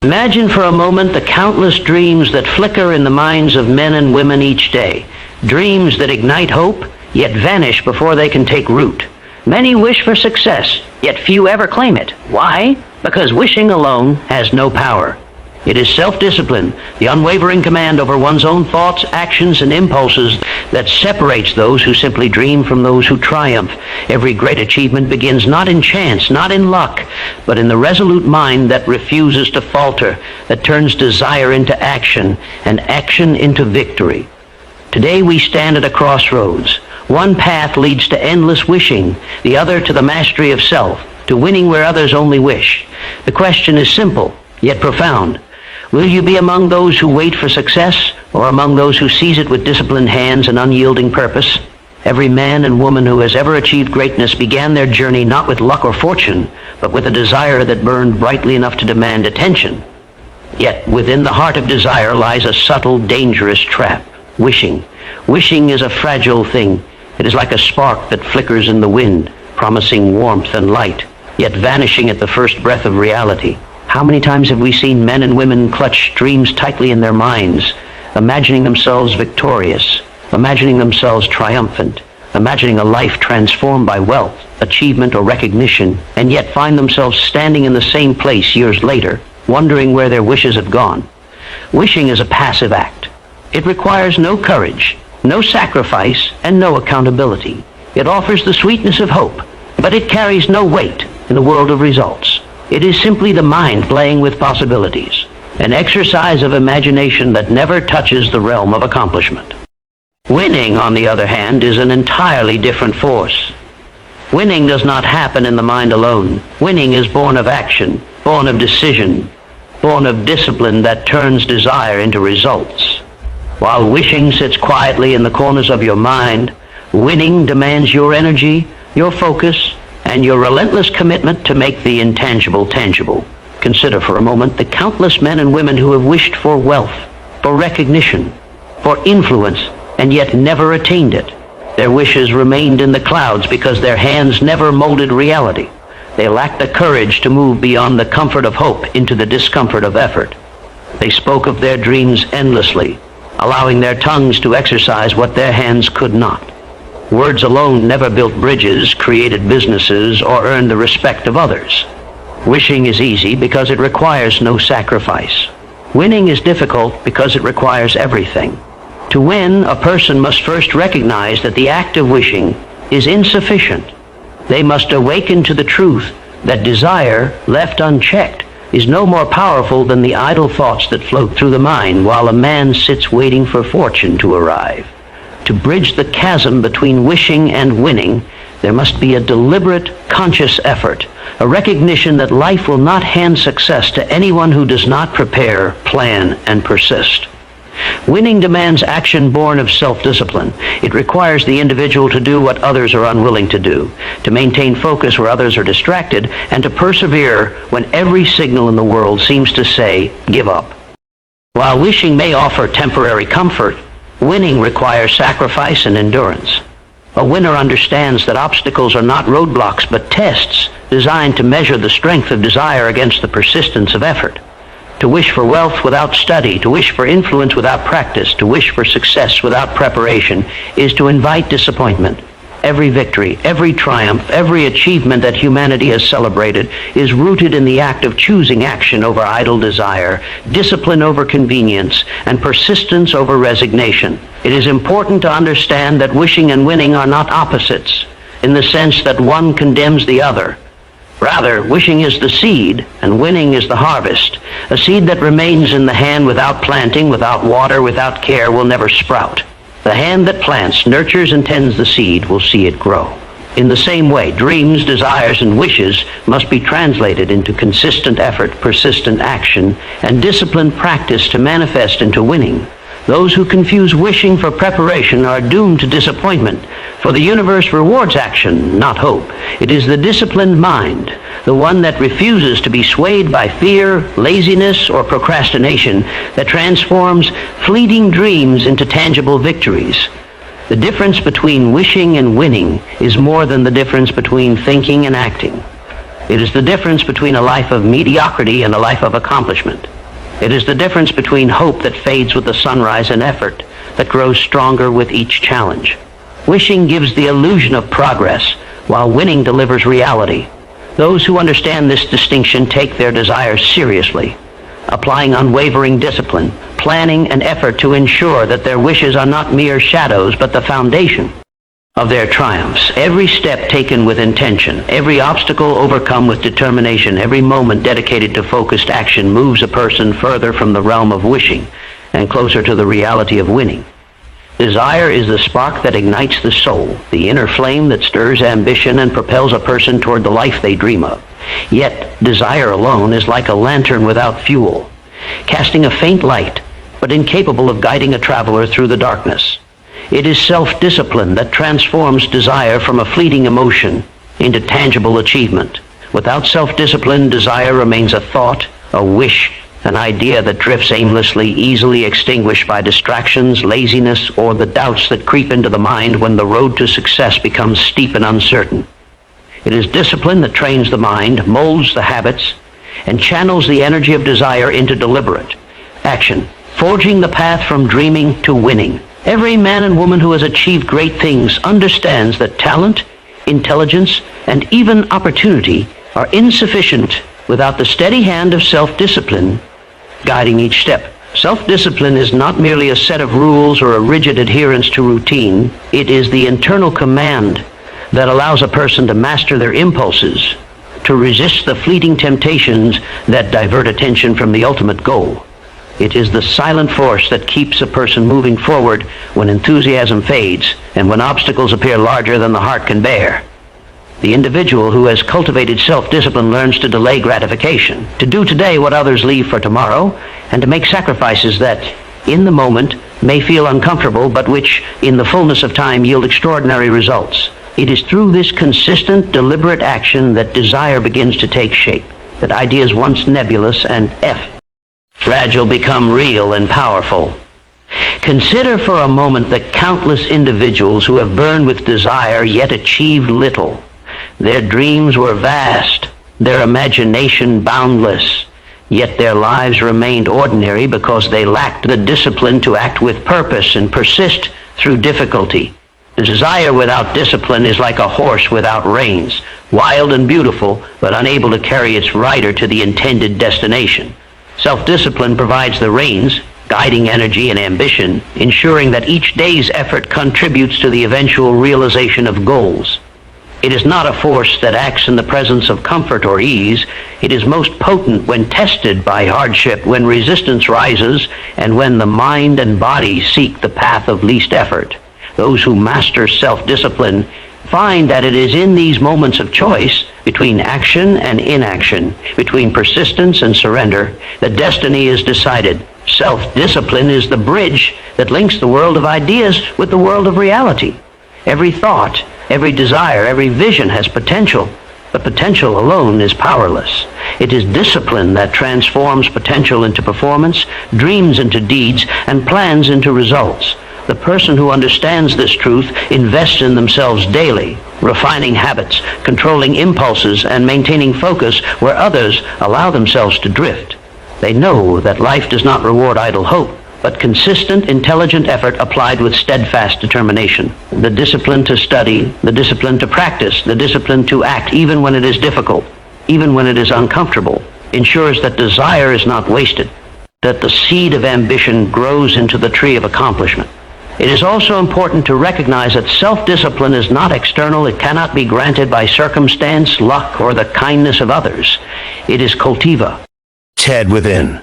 Imagine for a moment the countless dreams that flicker in the minds of men and women each day. Dreams that ignite hope, yet vanish before they can take root. Many wish for success, yet few ever claim it. Why? Because wishing alone has no power. It is self-discipline, the unwavering command over one's own thoughts, actions, and impulses that separates those who simply dream from those who triumph. Every great achievement begins not in chance, not in luck, but in the resolute mind that refuses to falter, that turns desire into action, and action into victory. Today we stand at a crossroads. One path leads to endless wishing, the other to the mastery of self, to winning where others only wish. The question is simple, yet profound. Will you be among those who wait for success, or among those who seize it with disciplined hands and unyielding purpose? Every man and woman who has ever achieved greatness began their journey not with luck or fortune, but with a desire that burned brightly enough to demand attention. Yet within the heart of desire lies a subtle, dangerous trap: wishing. Wishing is a fragile thing. It is like a spark that flickers in the wind, promising warmth and light, yet vanishing at the first breath of reality. How many times have we seen men and women clutch dreams tightly in their minds, imagining themselves victorious, imagining themselves triumphant, imagining a life transformed by wealth, achievement, or recognition, and yet find themselves standing in the same place years later, wondering where their wishes have gone? Wishing is a passive act. It requires no courage, no sacrifice, and no accountability. It offers the sweetness of hope, but it carries no weight in the world of results. It is simply the mind playing with possibilities, an exercise of imagination that never touches the realm of accomplishment. Winning, on the other hand, is an entirely different force. Winning does not happen in the mind alone. Winning is born of action, born of decision, born of discipline that turns desire into results. While wishing sits quietly in the corners of your mind, winning demands your energy, your focus, and your relentless commitment to make the intangible tangible. Consider for a moment the countless men and women who have wished for wealth, for recognition, for influence, and yet never attained it. Their wishes remained in the clouds because their hands never molded reality. They lacked the courage to move beyond the comfort of hope into the discomfort of effort. They spoke of their dreams endlessly, allowing their tongues to exercise what their hands could not. Words alone never built bridges, created businesses, or earned the respect of others. Wishing is easy because it requires no sacrifice. Winning is difficult because it requires everything. To win, a person must first recognize that the act of wishing is insufficient. They must awaken to the truth that desire, left unchecked, is no more powerful than the idle thoughts that float through the mind while a man sits waiting for fortune to arrive. To bridge the chasm between wishing and winning, there must be a deliberate, conscious effort, a recognition that life will not hand success to anyone who does not prepare, plan, and persist. Winning demands action born of self-discipline. It requires the individual to do what others are unwilling to do, to maintain focus where others are distracted, and to persevere when every signal in the world seems to say, give up. While wishing may offer temporary comfort, winning requires sacrifice and endurance. A winner understands that obstacles are not roadblocks, but tests designed to measure the strength of desire against the persistence of effort. To wish for wealth without study, to wish for influence without practice, to wish for success without preparation, is to invite disappointment. Every victory, every triumph, every achievement that humanity has celebrated is rooted in the act of choosing action over idle desire, discipline over convenience, and persistence over resignation. It is important to understand that wishing and winning are not opposites, in the sense that one condemns the other. Rather, wishing is the seed, and winning is the harvest. A seed that remains in the hand without planting, without water, without care, will never sprout. The hand that plants, nurtures, and tends the seed will see it grow. In the same way, dreams, desires, and wishes must be translated into consistent effort, persistent action, and disciplined practice to manifest into winning. Those who confuse wishing for preparation are doomed to disappointment, for the universe rewards action, not hope. It is the disciplined mind, the one that refuses to be swayed by fear, laziness, or procrastination, that transforms fleeting dreams into tangible victories. The difference between wishing and winning is more than the difference between thinking and acting. It is the difference between a life of mediocrity and a life of accomplishment. It is the difference between hope that fades with the sunrise and effort that grows stronger with each challenge. Wishing gives the illusion of progress, while winning delivers reality. Those who understand this distinction take their desires seriously, applying unwavering discipline, planning, and effort to ensure that their wishes are not mere shadows, but the foundation of their triumphs. Every step taken with intention, every obstacle overcome with determination, every moment dedicated to focused action moves a person further from the realm of wishing and closer to the reality of winning. Desire is the spark that ignites the soul, the inner flame that stirs ambition and propels a person toward the life they dream of. Yet, desire alone is like a lantern without fuel, casting a faint light, but incapable of guiding a traveler through the darkness. It is self-discipline that transforms desire from a fleeting emotion into tangible achievement. Without self-discipline, desire remains a thought, a wish, an idea that drifts aimlessly, easily extinguished by distractions, laziness, or the doubts that creep into the mind when the road to success becomes steep and uncertain. It is discipline that trains the mind, molds the habits, and channels the energy of desire into deliberate action, forging the path from dreaming to winning. Every man and woman who has achieved great things understands that talent, intelligence, and even opportunity are insufficient without the steady hand of self-discipline guiding each step. Self-discipline is not merely a set of rules or a rigid adherence to routine. It is the internal command that allows a person to master their impulses, to resist the fleeting temptations that divert attention from the ultimate goal. It is the silent force that keeps a person moving forward when enthusiasm fades and when obstacles appear larger than the heart can bear. The individual who has cultivated self-discipline learns to delay gratification, to do today what others leave for tomorrow, and to make sacrifices that, in the moment, may feel uncomfortable, but which, in the fullness of time, yield extraordinary results. It is through this consistent, deliberate action that desire begins to take shape, that ideas once nebulous and fragile become real and powerful. Consider for a moment the countless individuals who have burned with desire yet achieved little. Their dreams were vast, their imagination boundless, yet their lives remained ordinary because they lacked the discipline to act with purpose and persist through difficulty. Desire without discipline is like a horse without reins, wild and beautiful, but unable to carry its rider to the intended destination. Self-discipline provides the reins, guiding energy and ambition, ensuring that each day's effort contributes to the eventual realization of goals. It is not a force that acts in the presence of comfort or ease. It is most potent when tested by hardship, when resistance rises, and when the mind and body seek the path of least effort. Those who master self-discipline find that it is in these moments of choice, between action and inaction, between persistence and surrender, that destiny is decided. Self-discipline is the bridge that links the world of ideas with the world of reality. Every thought, every desire, every vision has potential, but potential alone is powerless. It is discipline that transforms potential into performance, dreams into deeds, and plans into results. The person who understands this truth invests in themselves daily, refining habits, controlling impulses, and maintaining focus where others allow themselves to drift. They know that life does not reward idle hope, but consistent, intelligent effort applied with steadfast determination. The discipline to study, the discipline to practice, the discipline to act even when it is difficult, even when it is uncomfortable, ensures that desire is not wasted, that the seed of ambition grows into the tree of accomplishment. It is also important to recognize that self-discipline is not external. It cannot be granted by circumstance, luck, or the kindness of others. It is cultiva, Ted within.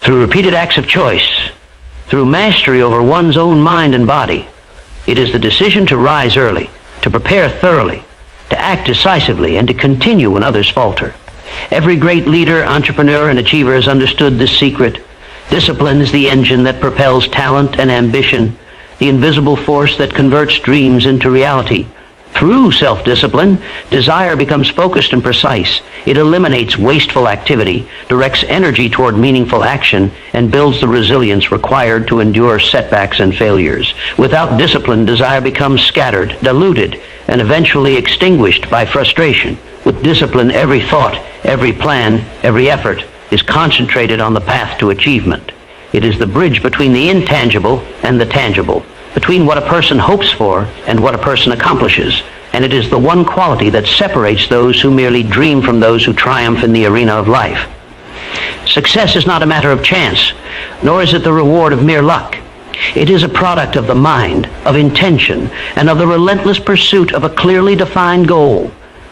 through repeated acts of choice, through mastery over one's own mind and body. It is the decision to rise early, to prepare thoroughly, to act decisively, and to continue when others falter. Every great leader, entrepreneur, and achiever has understood this secret. Discipline is the engine that propels talent and ambition, the invisible force that converts dreams into reality. Through self-discipline, desire becomes focused and precise. It eliminates wasteful activity, directs energy toward meaningful action, and builds the resilience required to endure setbacks and failures. Without discipline, desire becomes scattered, diluted, and eventually extinguished by frustration. With discipline, every thought, every plan, every effort is concentrated on the path to achievement. It is the bridge between the intangible and the tangible, between what a person hopes for and what a person accomplishes. And it is the one quality that separates those who merely dream from those who triumph in the arena of life. Success is not a matter of chance, nor is it the reward of mere luck. It is a product of the mind, of intention, and of the relentless pursuit of a clearly defined goal.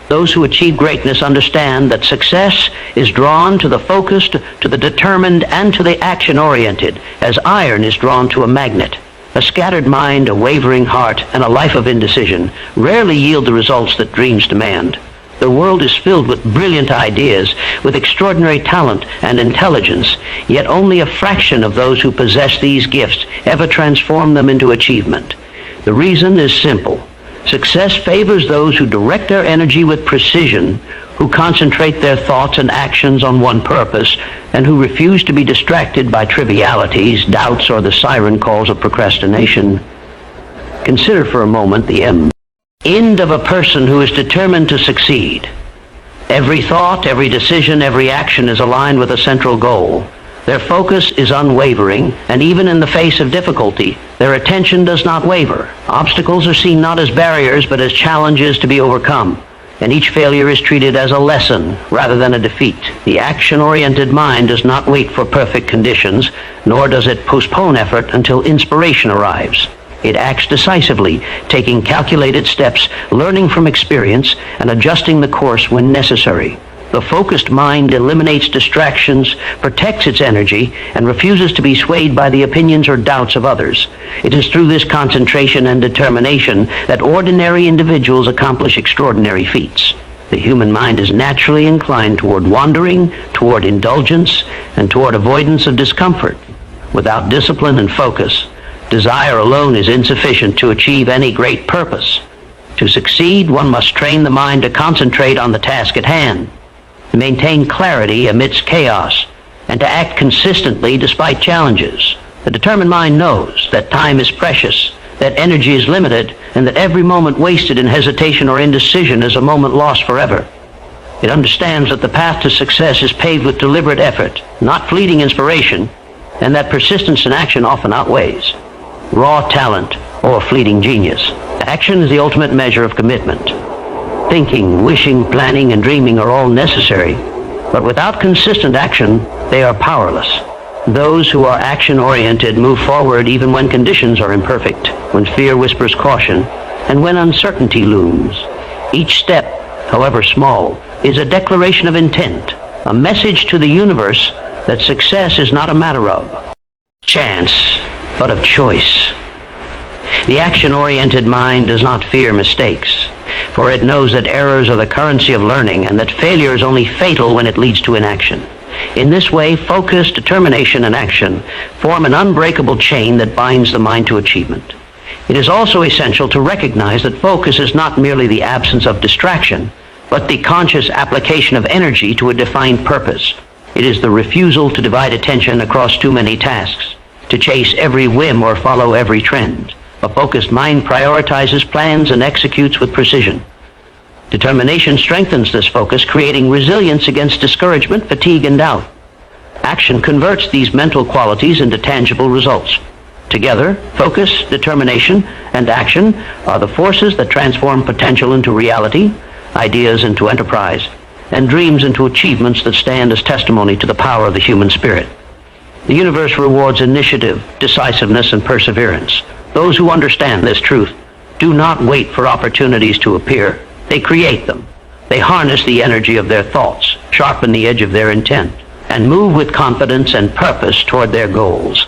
Those who achieve greatness understand that success is drawn to the focused, to the determined, and to the action-oriented, as iron is drawn to a magnet. A scattered mind, a wavering heart, and a life of indecision rarely yield the results that dreams demand. The world is filled with brilliant ideas, with extraordinary talent and intelligence, yet only a fraction of those who possess these gifts ever transform them into achievement. The reason is simple. Success favors those who direct their energy with precision, who concentrate their thoughts and actions on one purpose, and who refuse to be distracted by trivialities, doubts, or the siren calls of procrastination. Consider for a moment the end of a person who is determined to succeed. Every thought, every decision, every action is aligned with a central goal. Their focus is unwavering, and even in the face of difficulty, their attention does not waver. Obstacles are seen not as barriers, but as challenges to be overcome, and each failure is treated as a lesson rather than a defeat. The action-oriented mind does not wait for perfect conditions, nor does it postpone effort until inspiration arrives. It acts decisively, taking calculated steps, learning from experience, and adjusting the course when necessary. The focused mind eliminates distractions, protects its energy, and refuses to be swayed by the opinions or doubts of others. It is through this concentration and determination that ordinary individuals accomplish extraordinary feats. The human mind is naturally inclined toward wandering, toward indulgence, and toward avoidance of discomfort. Without discipline and focus, desire alone is insufficient to achieve any great purpose. To succeed, one must train the mind to concentrate on the task at hand, to maintain clarity amidst chaos, and to act consistently despite challenges. The determined mind knows that time is precious, that energy is limited, and that every moment wasted in hesitation or indecision is a moment lost forever. It understands that the path to success is paved with deliberate effort, not fleeting inspiration, and that persistence in action often outweighs raw talent or fleeting genius. Action is the ultimate measure of commitment. Thinking, wishing, planning, and dreaming are all necessary, but without consistent action, they are powerless. Those who are action-oriented move forward even when conditions are imperfect, when fear whispers caution, and when uncertainty looms. Each step, however small, is a declaration of intent, a message to the universe that success is not a matter of chance, but of choice. The action-oriented mind does not fear mistakes, for it knows that errors are the currency of learning and that failure is only fatal when it leads to inaction. In this way, focus, determination, and action form an unbreakable chain that binds the mind to achievement. It is also essential to recognize that focus is not merely the absence of distraction, but the conscious application of energy to a defined purpose. It is the refusal to divide attention across too many tasks, to chase every whim or follow every trend. A focused mind prioritizes plans and executes with precision. Determination strengthens this focus, creating resilience against discouragement, fatigue, and doubt. Action converts these mental qualities into tangible results. Together, focus, determination, and action are the forces that transform potential into reality, ideas into enterprise, and dreams into achievements that stand as testimony to the power of the human spirit. The universe rewards initiative, decisiveness, and perseverance. Those who understand this truth do not wait for opportunities to appear. They create them. They harness the energy of their thoughts, sharpen the edge of their intent, and move with confidence and purpose toward their goals.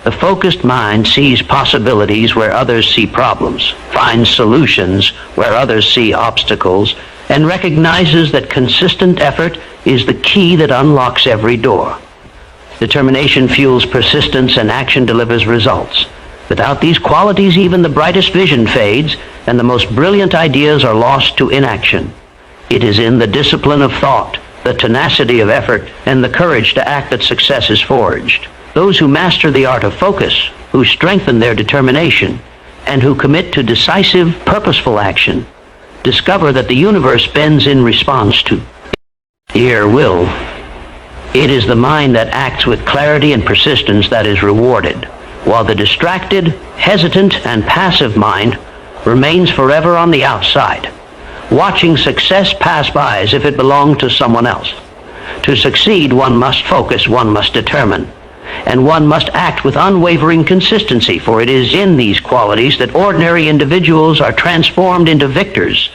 The focused mind sees possibilities where others see problems, finds solutions where others see obstacles, and recognizes that consistent effort is the key that unlocks every door. Determination fuels persistence, and action delivers results. Without these qualities, even the brightest vision fades, and the most brilliant ideas are lost to inaction. It is in the discipline of thought, the tenacity of effort, and the courage to act that success is forged. Those who master the art of focus, who strengthen their determination, and who commit to decisive, purposeful action, discover that the universe bends in response to your will. It is the mind that acts with clarity and persistence that is rewarded, while the distracted, hesitant, and passive mind remains forever on the outside, watching success pass by as if it belonged to someone else. To succeed, one must focus, one must determine, and one must act with unwavering consistency, for it is in these qualities that ordinary individuals are transformed into victors.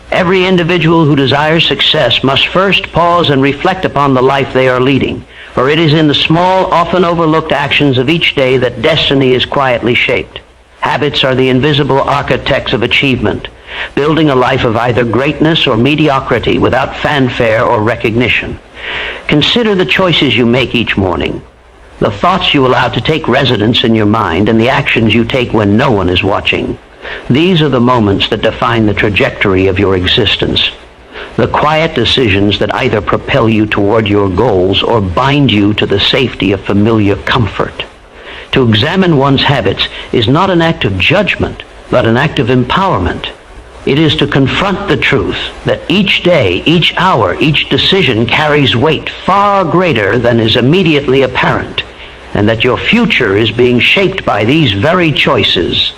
Every individual who desires success must first pause and reflect upon the life they are leading, for it is in the small, often overlooked actions of each day that destiny is quietly shaped. Habits are the invisible architects of achievement, building a life of either greatness or mediocrity without fanfare or recognition. Consider the choices you make each morning, the thoughts you allow to take residence in your mind, and the actions you take when no one is watching. These are the moments that define the trajectory of your existence. The quiet decisions that either propel you toward your goals or bind you to the safety of familiar comfort. To examine one's habits is not an act of judgment, but an act of empowerment. It is to confront the truth that each day, each hour, each decision carries weight far greater than is immediately apparent, and that your future is being shaped by these very choices.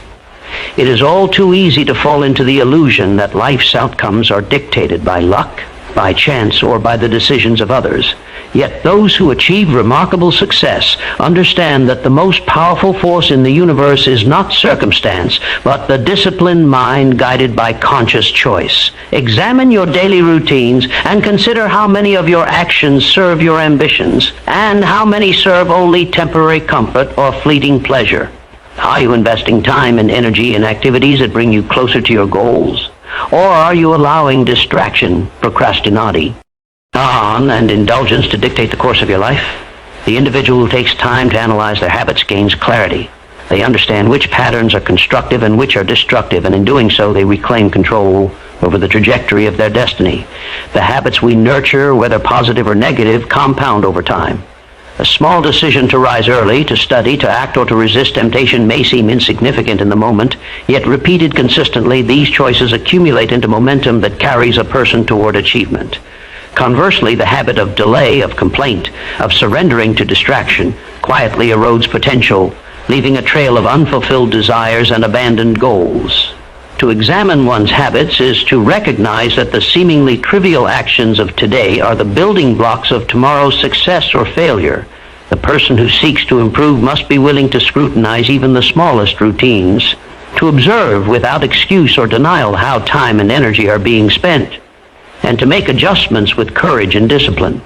It is all too easy to fall into the illusion that life's outcomes are dictated by luck, by chance, or by the decisions of others. Yet those who achieve remarkable success understand that the most powerful force in the universe is not circumstance, but the disciplined mind guided by conscious choice. Examine your daily routines and consider how many of your actions serve your ambitions and how many serve only temporary comfort or fleeting pleasure. Are you investing time and energy in activities that bring you closer to your goals? Or are you allowing distraction, procrastinati, and indulgence to dictate the course of your life? The individual who takes time to analyze their habits gains clarity. They understand which patterns are constructive and which are destructive, and in doing so, they reclaim control over the trajectory of their destiny. The habits we nurture, whether positive or negative, compound over time. A small decision to rise early, to study, to act, or to resist temptation may seem insignificant in the moment, yet repeated consistently, these choices accumulate into momentum that carries a person toward achievement. Conversely, the habit of delay, of complaint, of surrendering to distraction quietly erodes potential, leaving a trail of unfulfilled desires and abandoned goals. To examine one's habits is to recognize that the seemingly trivial actions of today are the building blocks of tomorrow's success or failure. The person who seeks to improve must be willing to scrutinize even the smallest routines, to observe without excuse or denial how time and energy are being spent, and to make adjustments with courage and discipline.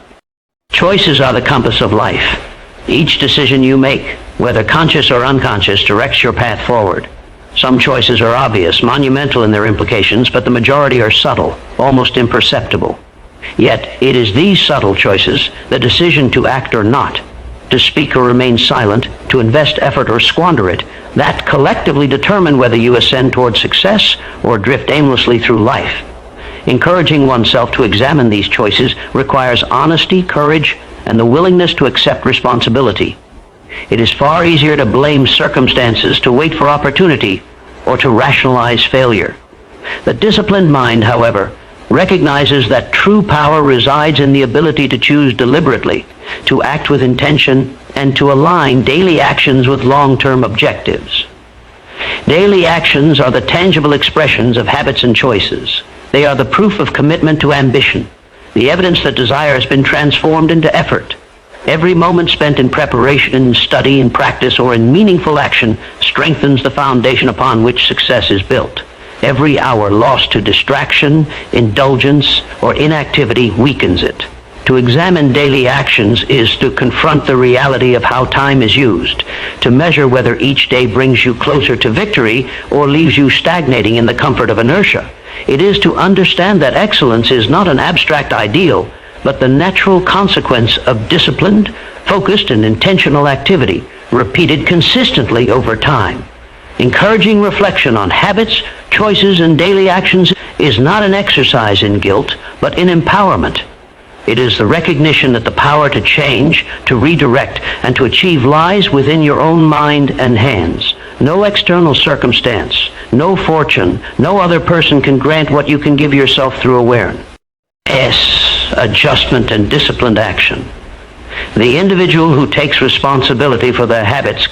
Choices are the compass of life. Each decision you make, whether conscious or unconscious, directs your path forward. Some choices are obvious, monumental in their implications, but the majority are subtle, almost imperceptible. Yet it is these subtle choices, the decision to act or not, to speak or remain silent, to invest effort or squander it, that collectively determine whether you ascend toward success or drift aimlessly through life. Encouraging oneself to examine these choices requires honesty, courage, and the willingness to accept responsibility. It is far easier to blame circumstances, to wait for opportunity, or to rationalize failure. The disciplined mind, however, recognizes that true power resides in the ability to choose deliberately, to act with intention, and to align daily actions with long-term objectives. Daily actions are the tangible expressions of habits and choices. They are the proof of commitment to ambition, the evidence that desire has been transformed into effort. Every moment spent in preparation, in study, in practice, or in meaningful action strengthens the foundation upon which success is built. Every hour lost to distraction, indulgence, or inactivity weakens it. To examine daily actions is to confront the reality of how time is used, to measure whether each day brings you closer to victory or leaves you stagnating in the comfort of inertia. It is to understand that excellence is not an abstract ideal, but the natural consequence of disciplined, focused, and intentional activity, repeated consistently over time. Encouraging reflection on habits, choices, and daily actions is not an exercise in guilt, but in empowerment. It is the recognition that the power to change, to redirect, and to achieve lies within your own mind and hands. No external circumstance, no fortune, no other person can grant what you can give yourself through awareness. S, adjustment and disciplined action. The individual who takes responsibility for their habits